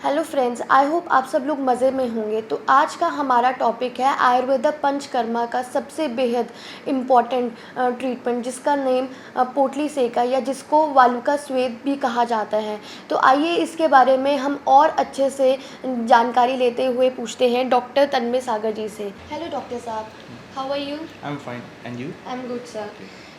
Hello friends, I hope आप सब लोग मज़े में होंगे। तो आज का हमारा टॉपिक है आयुर्वेदा पंचकर्मा का सबसे बेहद इम्पॉर्टेंट ट्रीटमेंट, जिसका नेम पोटली सेका या जिसको वालुका स्वेद भी कहा जाता है। तो आइए इसके बारे में हम और अच्छे से जानकारी लेते हुए पूछते हैं डॉक्टर तन्मय सागर जी से। हेलो डॉक्टर साहब, how are you? I am fine and you? I am good sir.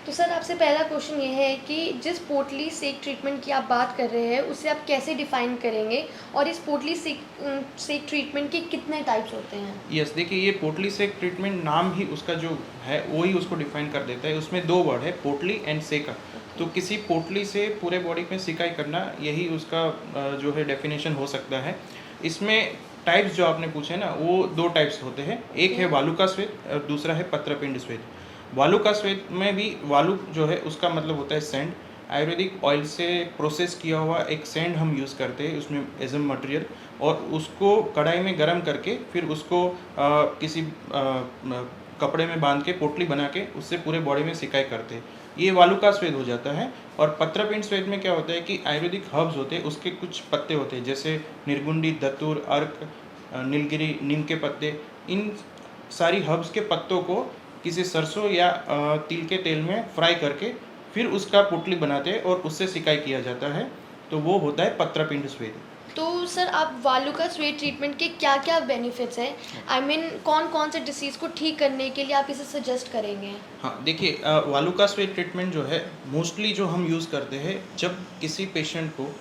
तो सर, आपसे पहला क्वेश्चन ये है कि जिस पोटली सेक ट्रीटमेंट की आप बात कर रहे हैं उसे आप कैसे डिफ़ाइन करेंगे, और इस पोटली सेक ट्रीटमेंट के कितने टाइप्स होते हैं? यस, देखिए ये पोटली सेक ट्रीटमेंट नाम ही उसका जो है वो ही उसको डिफाइन कर देता है। उसमें दो वर्ड है, पोटली एंड सेका। तो किसी पोटली से पूरे बॉडी में सिकाई करना, यही उसका जो है डेफिनेशन हो सकता है। इसमें टाइप्स जो आपने पूछे ना, वो दो टाइप्स होते हैं। एक है वालुका स्वेद और दूसरा है पत्रपिंड स्वेद। वालुका स्वेद में भी वालु जो है उसका मतलब होता है सैंड। आयुर्वेदिक ऑयल से प्रोसेस किया हुआ एक सैंड हम यूज़ करते हैं उसमें एज ए मटेरियल, और उसको कढ़ाई में गर्म करके फिर उसको किसी कपड़े में बांध के पोटली बना के उससे पूरे बॉडी में सिकाई करते हैं। ये वालुका स्वेद हो जाता है। और पत्रपिंड स्वेद में क्या होता है कि आयुर्वेदिक हर्ब्स होते हैं, उसके कुछ पत्ते होते हैं, जैसे निर्गुंडी, धतूर, अर्क, नीलगिरी, नीम के पत्ते। इन सारी हर्ब्स के पत्तों को किसी सरसों या तिल के तेल में फ्राई करके फिर उसका पोटली बनाते हैं और उससे सिकाई किया जाता है। तो वो होता है पत्रपिंड स्वेद। तो सर, आप वालुका स्वेद ट्रीटमेंट के क्या क्या बेनिफिट्स हैं? आई मीन कौन कौन से डिसीज़ को ठीक करने के लिए आप इसे सजेस्ट करेंगे? हाँ, देखिए वालुका स्वेद ट्रीटमेंट जो है मोस्टली जो हम यूज़ करते हैं जब किसी पेशेंट को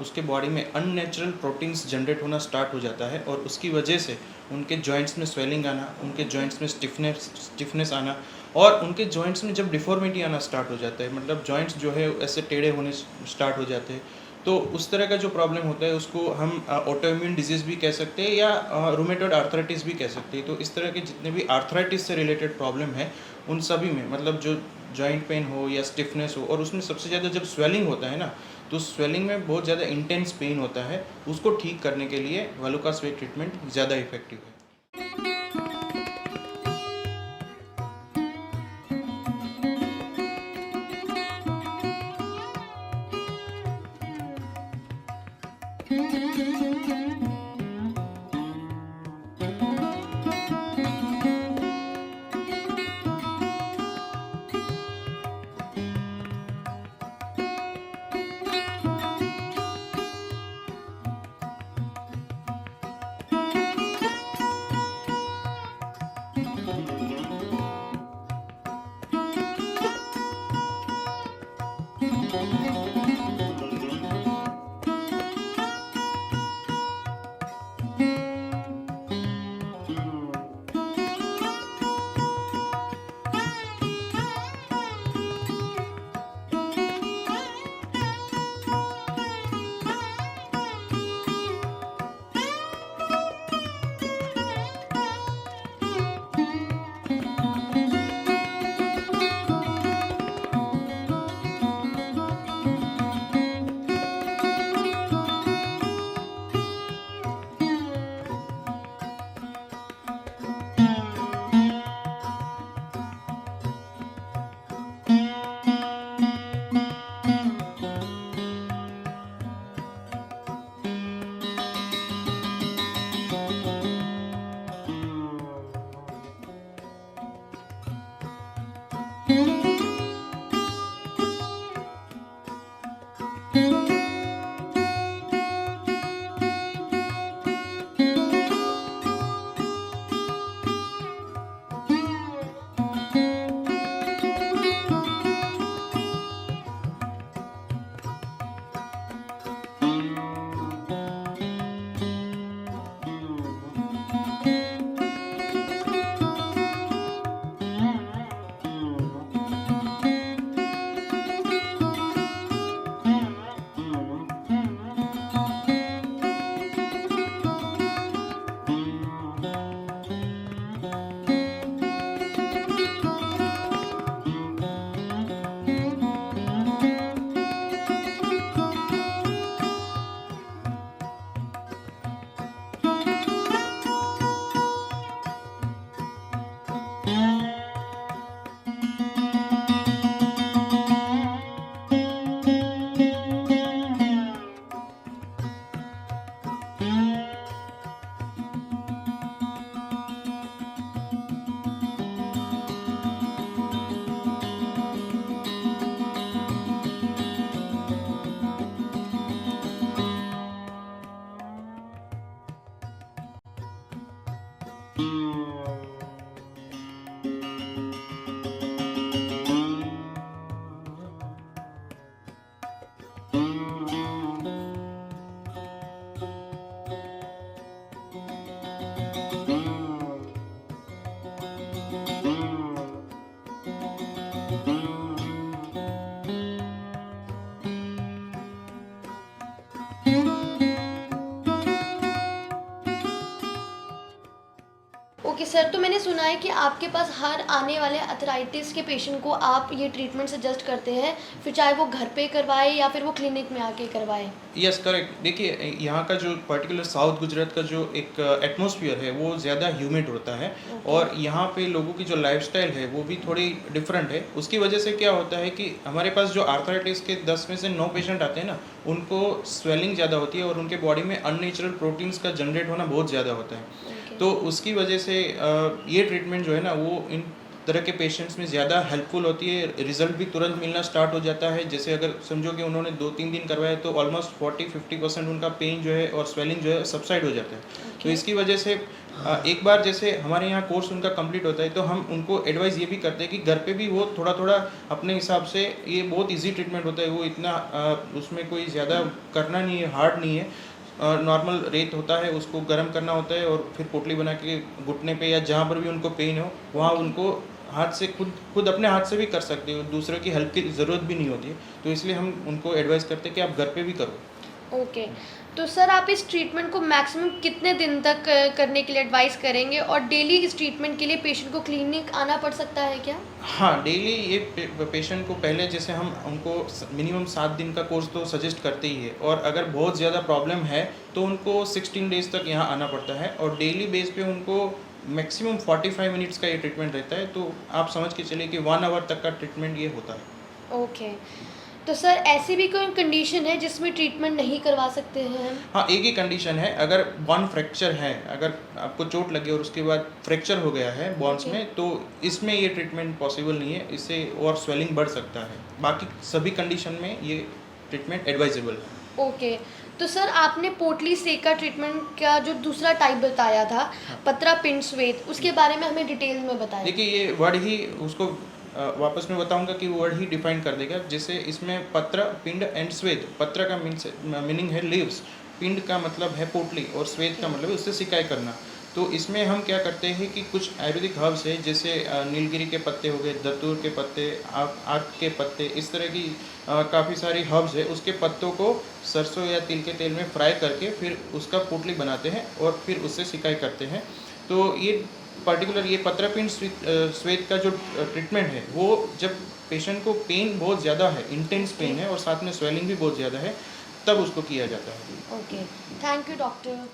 उसके बॉडी में अननेचुरल प्रोटीन्स जनरेट होना स्टार्ट हो जाता है, और उसकी वजह से उनके जॉइंट्स में स्वेलिंग आना, उनके जॉइंट्स में स्टिफनेस आना, और उनके जॉइंट्स में जब डिफॉर्मिटी आना स्टार्ट हो जाता है, मतलब जॉइंट्स जो है ऐसे टेढ़े होने स्टार्ट हो जाते हैं। तो उस तरह का जो प्रॉब्लम होता है उसको हम ऑटोइम्यून डिजीज़ भी कह सकते हैं या रूमेटॉइड आर्थराइटिस भी कह सकते हैं। तो इस तरह के जितने भी आर्थराइटिस से रिलेटेड प्रॉब्लम है उन सभी में, मतलब जो जॉइंट पेन हो या स्टिफनेस हो, और उसमें सबसे ज़्यादा जब स्वेलिंग होता है ना, तो स्वेलिंग में बहुत ज़्यादा इंटेंस पेन होता है, उसको ठीक करने के लिए वालुका स्वेद ट्रीटमेंट ज़्यादा इफेक्टिव है। सर, तो मैंने सुना है कि आपके पास हर आने वाले अर्थराइटिस के पेशेंट को आप ये ट्रीटमेंट सजेस्ट करते हैं, फिर चाहे वो घर पे करवाए या फिर वो क्लिनिक में आके करवाए। Yes correct. देखिए यहाँ का जो पर्टिकुलर साउथ गुजरात का जो एक एटमॉस्फेयर है वो ज़्यादा ह्यूमिड होता है और यहाँ पे लोगों की जो लाइफस्टाइल है वो भी थोड़ी डिफरेंट है। उसकी वजह से क्या होता है कि हमारे पास जो आर्थराइटिस के 10 में से 9 पेशेंट आते हैं ना, उनको स्वेलिंग ज़्यादा होती है और उनके बॉडी में अननेचुरल प्रोटीन्स का जनरेट होना बहुत ज़्यादा होता है। तो उसकी वजह से ये ट्रीटमेंट जो है ना वो इन तरह के पेशेंट्स में ज़्यादा हेल्पफुल होती है। रिजल्ट भी तुरंत मिलना स्टार्ट हो जाता है। जैसे अगर समझो कि उन्होंने 2-3 दिन करवाया तो ऑलमोस्ट 40-50% उनका पेन जो है और स्वेलिंग जो है सबसाइड हो जाता है। तो इसकी वजह से एक बार जैसे हमारे यहाँ कोर्स उनका कंप्लीट होता है तो हम उनको एडवाइस ये भी करते हैं कि घर पे भी वो थोड़ा थोड़ा अपने हिसाब से, ये बहुत ईजी ट्रीटमेंट होता है, वो इतना उसमें कोई ज़्यादा करना नहीं है, हार्ड नहीं है। नॉर्मल रेत होता है, उसको गर्म करना होता है और फिर पोटली बना के घुटने पे या जहाँ पर भी उनको पेन हो वहाँ उनको हाथ से खुद अपने हाथ से भी कर सकते हो, दूसरों की हेल्प की ज़रूरत भी नहीं होती है। तो इसलिए हम उनको एडवाइस करते हैं कि आप घर पे भी करो। ओके, तो सर आप इस ट्रीटमेंट को मैक्सिमम कितने दिन तक करने के लिए एडवाइस करेंगे, और डेली इस ट्रीटमेंट के लिए पेशेंट को क्लिनिक आना पड़ सकता है क्या? हाँ, डेली ये पेशेंट को पहले जैसे हम उनको मिनिमम 7 दिन का कोर्स तो सजेस्ट करते ही है, और अगर बहुत ज़्यादा प्रॉब्लम है तो उनको 16 डेज़ तक यहाँ आना पड़ता है और डेली बेस पे उनको मैक्सिमम 45 मिनट्स का ये ट्रीटमेंट रहता है। तो आप समझ के चलिए कि 1 आवर तक का ट्रीटमेंट ये होता है। ओके, तो सर ऐसी भी कोई कंडीशन है जिसमें ट्रीटमेंट नहीं करवा सकते हैं हम? हाँ, एक ही कंडीशन है, अगर बोन फ्रैक्चर है, अगर आपको चोट लगी और उसके बाद फ्रैक्चर हो गया है बोन्स Okay. में, तो इसमें ये ट्रीटमेंट पॉसिबल नहीं है, इससे और स्वेलिंग बढ़ सकता है। बाकी सभी कंडीशन में ये ट्रीटमेंट एडवाइजेबल है। ओके, तो सर आपने पोटली सेका ट्रीटमेंट का जो दूसरा टाइप बताया था, पतरा पिंड स्वेद, उसके बारे में हमें डिटेल में बताएं। देखिए ये वर्ड ही उसको वापस मैं बताऊंगा कि वर्ड ही डिफाइन कर देगा। जैसे इसमें पत्र, पिंड एंड स्वेद। पत्र का मीनिंग है लीव्स, पिंड का मतलब है पोटली और स्वेद का मतलब है उससे सिकाई करना। तो इसमें हम क्या करते हैं कि कुछ आयुर्वेदिक हर्ब्स है, जैसे नीलगिरी के पत्ते हो गए, दतूर के पत्ते, आक के पत्ते, इस तरह की काफ़ी सारी हर्ब्स है, उसके पत्तों को सरसों या तिल के तेल में फ्राई करके फिर उसका पोटली बनाते हैं और फिर उससे सिकाई करते हैं। तो ये पर्टिकुलर ये पत्रपिंड स्वेद का जो ट्रीटमेंट है वो जब पेशेंट को पेन बहुत ज़्यादा है, इंटेंस पेन है और साथ में स्वेलिंग भी बहुत ज़्यादा है, तब उसको किया जाता है। Okay, thank you doctor.